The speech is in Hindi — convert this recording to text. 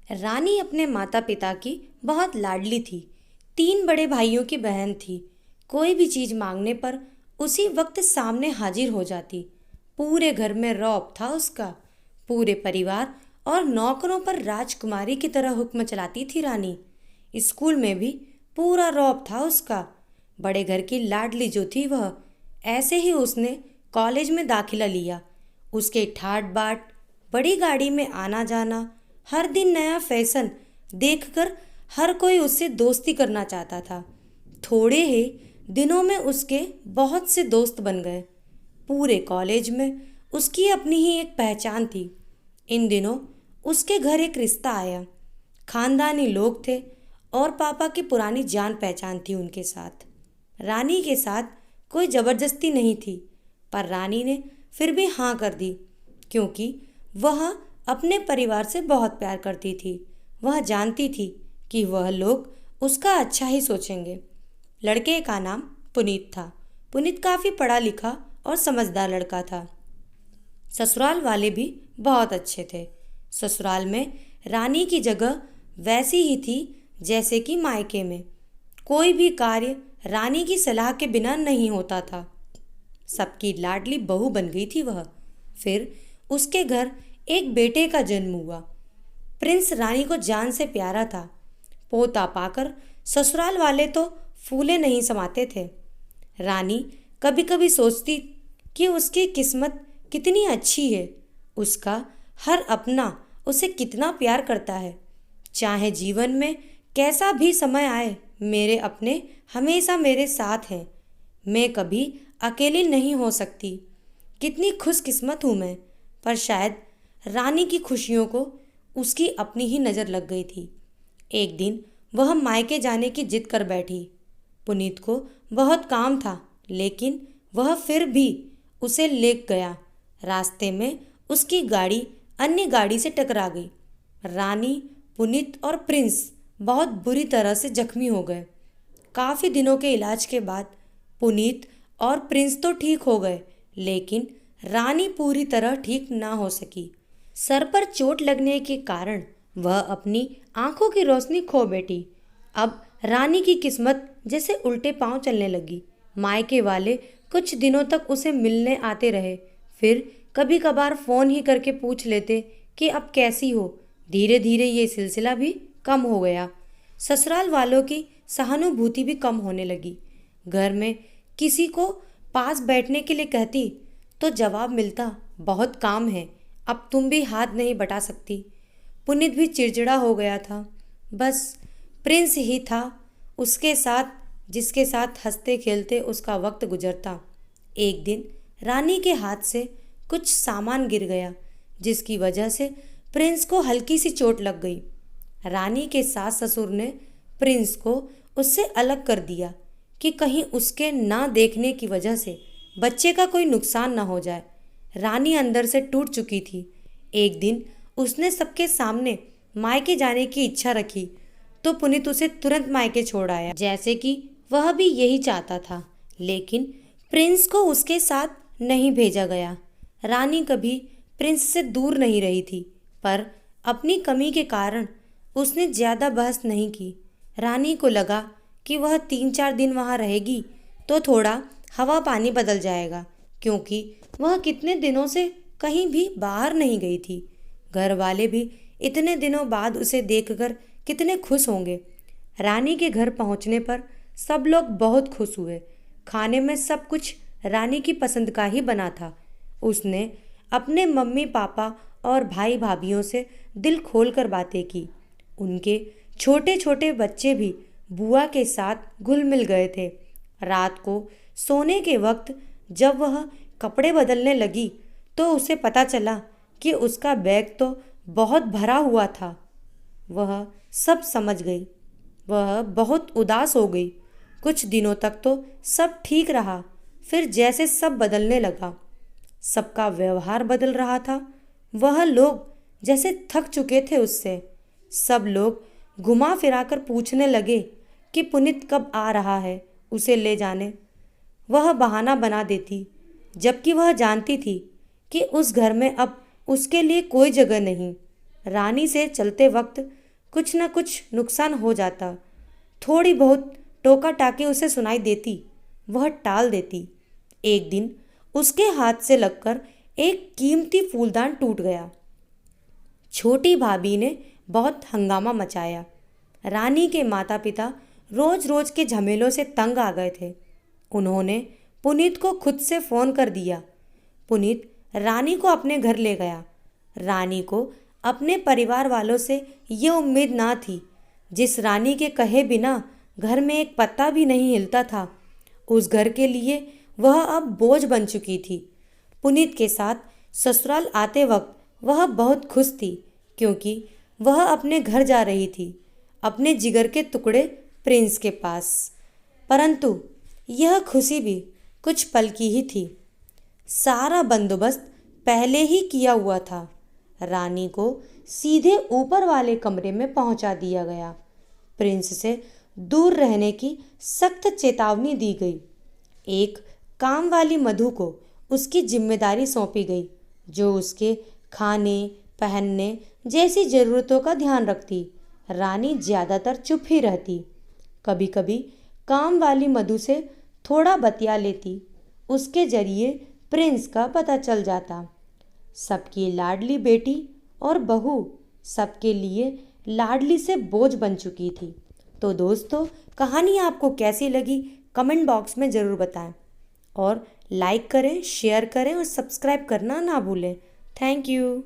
रानी अपने माता पिता की बहुत लाडली थी। 3 बड़े भाइयों की बहन थी। कोई भी चीज मांगने पर उसी वक्त सामने हाजिर हो जाती। पूरे घर में रौब था उसका। पूरे परिवार और नौकरों पर राजकुमारी की तरह हुक्म चलाती थी रानी। स्कूल में भी पूरा रौब था उसका। बड़े घर की लाडली जो थी वह, ऐसे ही उसने कॉलेज में दाखिला लिया। उसके ठाट बाट, बड़ी गाड़ी में आना जाना, हर दिन नया फैशन देखकर हर कोई उससे दोस्ती करना चाहता था। थोड़े ही दिनों में उसके बहुत से दोस्त बन गए। पूरे कॉलेज में उसकी अपनी ही एक पहचान थी। इन दिनों उसके घर एक रिश्ता आया। खानदानी लोग थे और पापा की पुरानी जान पहचान थी उनके साथ। रानी के साथ कोई जबरदस्ती नहीं थी, पर रानी ने फिर भी हाँ कर दी, क्योंकि वह अपने परिवार से बहुत प्यार करती थी। वह जानती थी कि वह लोग उसका अच्छा ही सोचेंगे। लड़के का नाम पुनीत था। पुनीत काफ़ी पढ़ा लिखा और समझदार लड़का था। ससुराल वाले भी बहुत अच्छे थे। ससुराल में रानी की जगह वैसी ही थी जैसे कि मायके में। कोई भी कार्य रानी की सलाह के बिना नहीं होता था। सबकी लाडली बहू बन गई थी वह। फिर उसके घर एक बेटे का जन्म हुआ। प्रिंस रानी को जान से प्यारा था। पोता पाकर ससुराल वाले तो फूले नहीं समाते थे। रानी कभी कभी सोचती कि उसकी किस्मत कितनी अच्छी है। उसका हर अपना उसे कितना प्यार करता है। चाहे जीवन में कैसा भी समय आए, मेरे अपने हमेशा मेरे साथ हैं। मैं कभी अकेली नहीं हो सकती। कितनी खुशकिस्मत हूँ मैं। पर शायद रानी की खुशियों को उसकी अपनी ही नज़र लग गई थी। एक दिन वह मायके जाने की जिद कर बैठी। पुनीत को बहुत काम था, लेकिन वह फिर भी उसे ले गया। रास्ते में उसकी गाड़ी अन्य गाड़ी से टकरा गई। रानी, पुनीत और प्रिंस बहुत बुरी तरह से जख्मी हो गए। काफ़ी दिनों के इलाज के बाद पुनीत और प्रिंस तो ठीक हो गए, लेकिन रानी पूरी तरह ठीक ना हो सकी। सर पर चोट लगने के कारण वह अपनी आंखों की रोशनी खो बैठी। अब रानी की किस्मत जैसे उल्टे पांव चलने लगी। मायके वाले कुछ दिनों तक उसे मिलने आते रहे, फिर कभी कभार फ़ोन ही करके पूछ लेते कि अब कैसी हो। धीरे धीरे ये सिलसिला भी कम हो गया। ससुराल वालों की सहानुभूति भी कम होने लगी। घर में किसी को पास बैठने के लिए कहती तो जवाब मिलता, बहुत काम है, अब तुम भी हाथ नहीं बटा सकती। पुनीत भी चिड़चिड़ा हो गया था। बस प्रिंस ही था उसके साथ, जिसके साथ हंसते खेलते उसका वक्त गुजरता। एक दिन रानी के हाथ से कुछ सामान गिर गया, जिसकी वजह से प्रिंस को हल्की सी चोट लग गई। रानी के सास ससुर ने प्रिंस को उससे अलग कर दिया कि कहीं उसके ना देखने की वजह से बच्चे का कोई नुकसान ना हो जाए। रानी अंदर से टूट चुकी थी। एक दिन उसने सबके सामने मायके जाने की इच्छा रखी, तो पुनीत उसे तुरंत मायके छोड़ आया, जैसे कि वह भी यही चाहता था। लेकिन प्रिंस को उसके साथ नहीं भेजा गया। रानी कभी प्रिंस से दूर नहीं रही थी, पर अपनी कमी के कारण उसने ज़्यादा बहस नहीं की। रानी को लगा कि वह 3-4 दिन वहाँ रहेगी तो थोड़ा हवा पानी बदल जाएगा, क्योंकि वह कितने दिनों से कहीं भी बाहर नहीं गई थी। घर वाले भी इतने दिनों बाद उसे देखकर कितने खुश होंगे। रानी के घर पहुंचने पर सब लोग बहुत खुश हुए। खाने में सब कुछ रानी की पसंद का ही बना था। उसने अपने मम्मी पापा और भाई भाभीयों से दिल खोलकर बातें की। उनके छोटे छोटे बच्चे भी बुआ के साथ घुल मिल गए थे। रात को सोने के वक्त जब वह कपड़े बदलने लगी तो उसे पता चला कि उसका बैग तो बहुत भरा हुआ था। वह सब समझ गई। वह बहुत उदास हो गई। कुछ दिनों तक तो सब ठीक रहा, फिर जैसे सब बदलने लगा। सबका व्यवहार बदल रहा था। वह लोग जैसे थक चुके थे उससे। सब लोग घुमा फिराकर पूछने लगे कि पुनीत कब आ रहा है उसे ले जाने। वह बहाना बना देती, जबकि वह जानती थी कि उस घर में अब उसके लिए कोई जगह नहीं। रानी से चलते वक्त कुछ न कुछ नुकसान हो जाता। थोड़ी बहुत टोका टाकी उसे सुनाई देती, वह टाल देती। एक दिन उसके हाथ से लगकर एक कीमती फूलदान टूट गया। छोटी भाभी ने बहुत हंगामा मचाया। रानी के माता पिता रोज रोज के झमेलों से तंग आ गए थे। उन्होंने पुनीत को खुद से फ़ोन कर दिया। पुनीत रानी को अपने घर ले गया। रानी को अपने परिवार वालों से ये उम्मीद ना थी। जिस रानी के कहे बिना घर में एक पत्ता भी नहीं हिलता था, उस घर के लिए वह अब बोझ बन चुकी थी। पुनीत के साथ ससुराल आते वक्त वह बहुत खुश थी, क्योंकि वह अपने घर जा रही थी, अपने जिगर के टुकड़े प्रिंस के पास। परंतु यह खुशी भी कुछ पल की ही थी। सारा बंदोबस्त पहले ही किया हुआ था। रानी को सीधे ऊपर वाले कमरे में पहुंचा दिया गया। प्रिंस से दूर रहने की सख्त चेतावनी दी गई। एक काम वाली मधु को उसकी जिम्मेदारी सौंपी गई, जो उसके खाने पहनने जैसी ज़रूरतों का ध्यान रखती। रानी ज़्यादातर चुप ही रहती। कभी कभी काम वाली मधु से थोड़ा बतिया लेती। उसके जरिए प्रिंस का पता चल जाता। सबकी लाडली बेटी और बहू सबके लिए लाडली से बोझ बन चुकी थी। तो दोस्तों, कहानी आपको कैसी लगी कमेंट बॉक्स में ज़रूर बताएं, और लाइक करें, शेयर करें और सब्सक्राइब करना ना भूलें। Thank you.